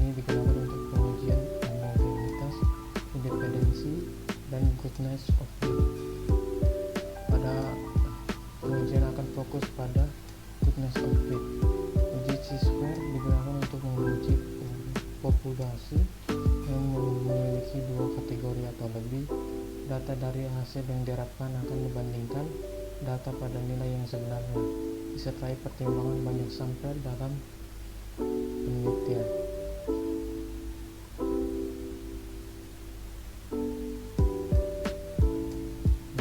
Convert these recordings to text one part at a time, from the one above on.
ini digunakan untuk pengujian homogenitas, independensi, dan goodness of fit. Pada pengujian akan fokus pada goodness of fit. Uji chi-square digunakan untuk menguji populasi yang memiliki dua kategori atau lebih. Data dari hasil yang diharapkan akan dibandingkan data pada nilai yang sebenarnya, disertai pertimbangan banyak sampel dalam penelitian.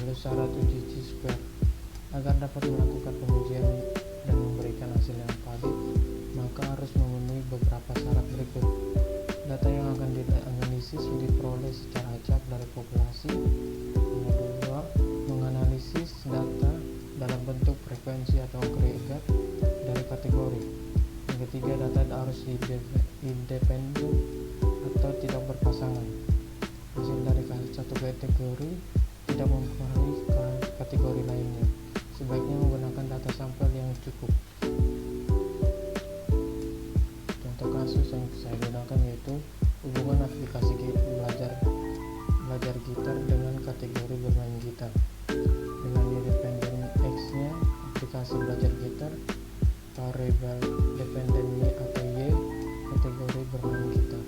Lalu syarat uji chi-square. Agar dapat melakukan pengujian dan memberikan hasil yang valid, maka harus memenuhi beberapa syarat berikut. Data yang akan dianalisis diperoleh secara acak dari populasi. Yang kedua, menganalisis data dalam bentuk frekuensi atau agregat dari kategori. Yang ketiga, data harus independen atau tidak berpasangan. Hasil dari satu kategori tidak mempengaruhi kategori lainnya. Sebaiknya menggunakan data sampel yang cukup. Contoh kasus yang saya gunakan yaitu hubungan aplikasi belajar gitar dengan kategori bermain gitar. Dengan independen X-nya aplikasi belajar gitar, variabel dependen Y atau Y kategori bermain gitar.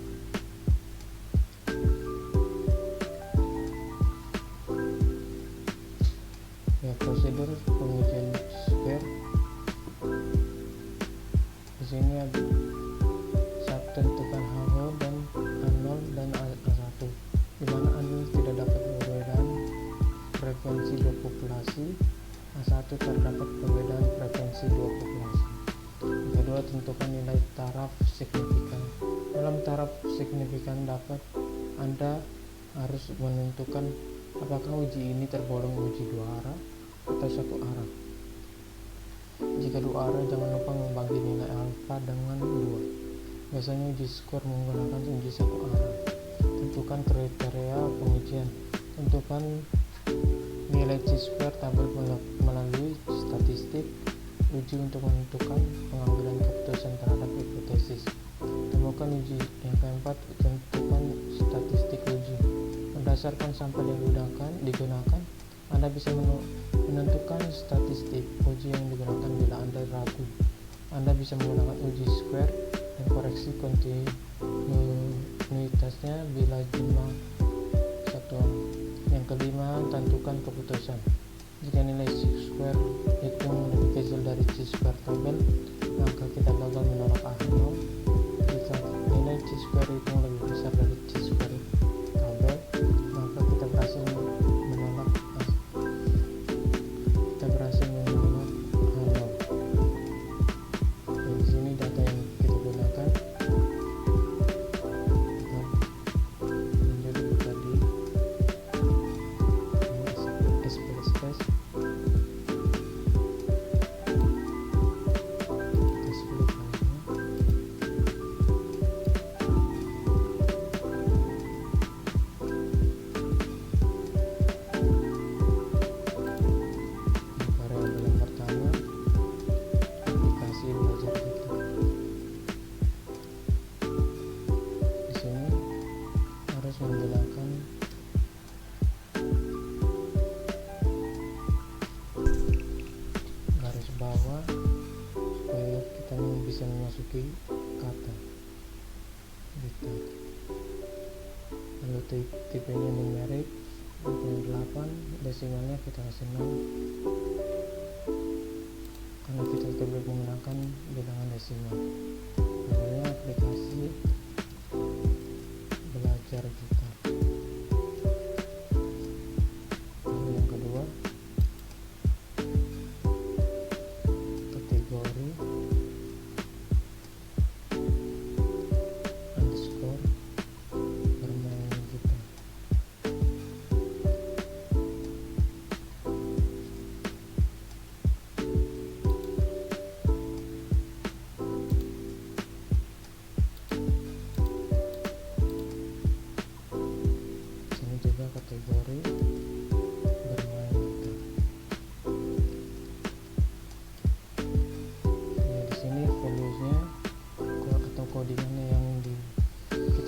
Ya, prosedur pengujian square. Di sini ada tentukan H0 dan A0 dan A1, di mana A0 tidak dapat perbedaan frekuensi dua populasi, A1 terdapat perbedaan frekuensi dua populasi. Yang kedua, tentukan nilai taraf signifikan. Dalam taraf signifikan Anda harus menentukan apakah uji ini tergolong uji dua arah atau satu arah. Jika dua arah, jangan lupa membagi nilai alfa dengan 2. Biasanya uji square menggunakan uji satu arah. Tentukan kriteria pengujian. Tentukan nilai chi-square tabel melalui statistik uji untuk menentukan pengambilan keputusan terhadap hipotesis. Temukan uji. Yang keempat, tentukan statistik uji. Berdasarkan sampel yang digunakan, Anda bisa menentukan statistik uji yang digunakan bila Anda ragu. Anda bisa menggunakan uji square dan koreksi kontinuitasnya bila jumlah satuan. Yang kelima, tentukan keputusan. Jika nilai chi-square hitung lebih kecil dari chi-square tabel, maka kita gagal menolak A0. Jika nilai chi-square hitung lebih besar dari chi-square tabel, maka kita berhasil menolak A0. Di sini data yang kita gunakan menjadi tadi SPSS. Kita split lagi. Variabel yang pertama, aplikasi belajar gitar. Di sini harus menggunakan garis bawah supaya kita bisa memasuki kata gitar. Lalu tipenya numerik 28, desimalnya kita kasih 0 karena kita tidak menggunakan bilangan desimal. Namanya aplikasi belajar gitar. Lalu yang kedua, kategori underscore bermain gitar.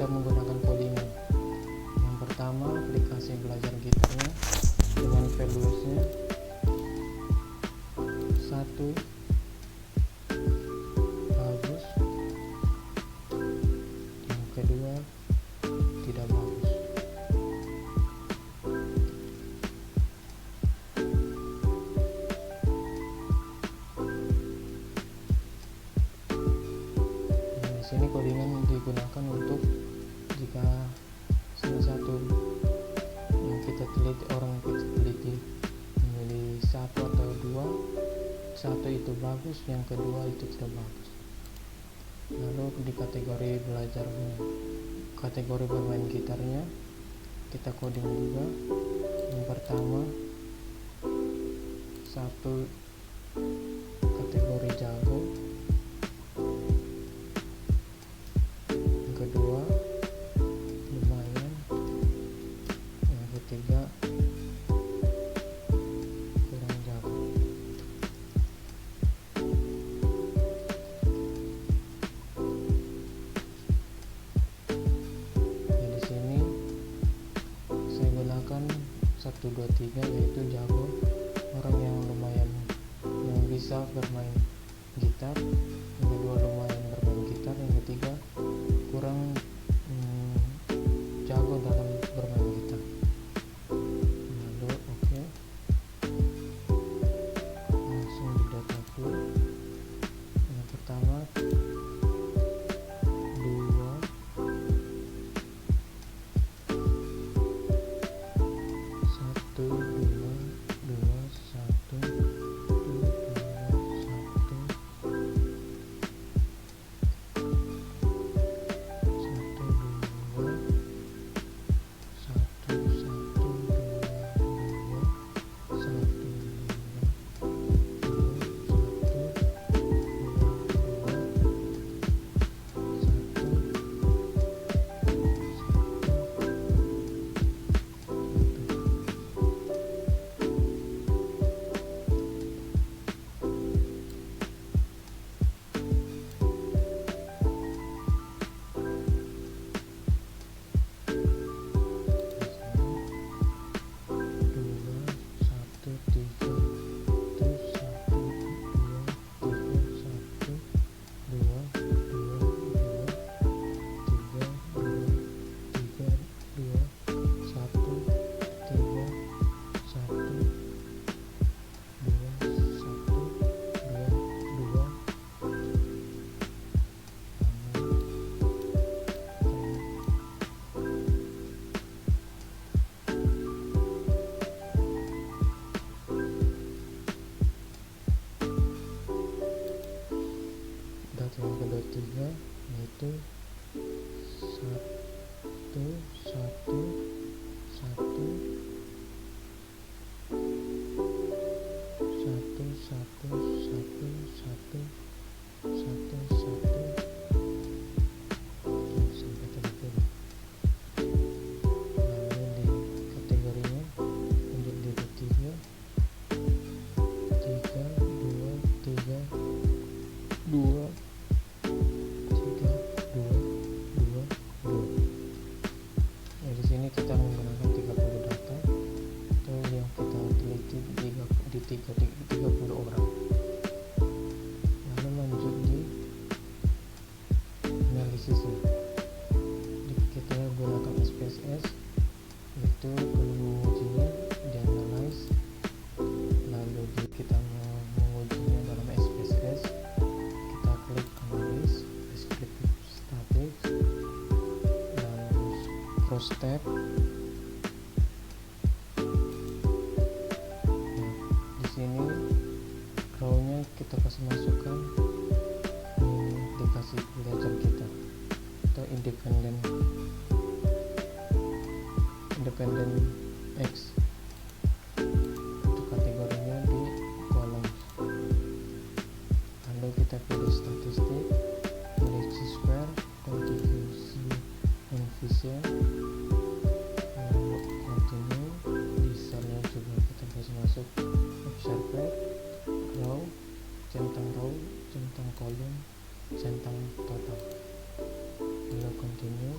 kita menggunakan codingan. Yang pertama, aplikasi belajar gitarnya dengan valuesnya 1 bagus, yang kedua tidak bagus. Di sini codingan digunakan untuk jika salah satu yang kita teliti, memilih satu atau dua, satu itu bagus, yang kedua itu tidak bagus. Lalu di kategori belajarnya, kategori bermain gitarnya kita coding juga. Yang pertama, satu kategori jago, yang kedua lumayan, yang ketiga kurang jago. Ya, di sini saya gunakan 1, 2, 3, yaitu jago, orang yang lumayan, yang bisa bermain gitar, yang kedua lumayan bermain gitar, yang ketiga kurang jago dalam bermain gitar. Lalu oke, langsung di data full. Yang pertama 2 1 2 2 1 yang kedua 3, yaitu 1 1 1 sampai 30. Lalu di kategorinya lanjut di 3 3 2 3 2 Ya, di sini kita menggunakan 30 data atau yang kita teliti di 30 orang. Lalu lanjut di analisisnya. Kita gunakan SPSS, yaitu kalau mengujinya di analyze. Lalu kita mengujinya dalam SPSS, kita klik analyze, descriptive statics, lalu cross tab. Nah, di sini row-nya kita kasih masukkan dikasih belajar kita atau independent X. Untuk kategorinya di kolom. Lalu kita pilih statistik, pilih chi-square, kontribusi efisien, lalu continue. Di selnya juga kita kasih masuk observer, row, centang kolom, centang total. Lalu continue.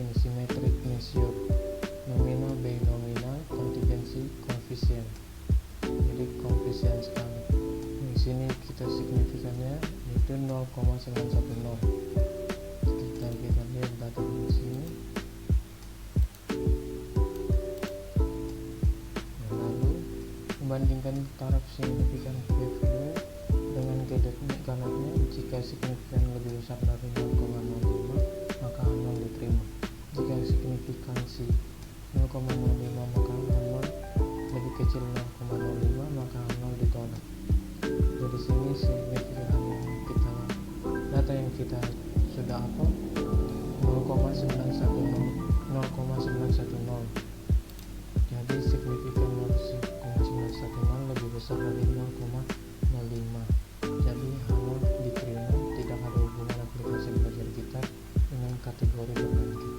sini symmetric measure, nominal binomial, contingency coefficient. Jadi koefisien sekali. Di sini kita signifikannya yaitu 0,910. Kita lihat data di sini. Lalu membandingkan taraf signifikan p-value dengan ganatnya. Jika signifikan lebih besar dari 0,05 maka nol diterima. Jika signifikansi 0,05 maka nol lebih kecil 0,05 maka nol ditolak. Jadi sini signifikan data yang kita sudah upload 0,910. Jadi signifikan 0,910 lebih besar dari 0,05. Jadi H0 diterima, tidak ada hubungan aplikasi belajar kita dengan kategori berganti.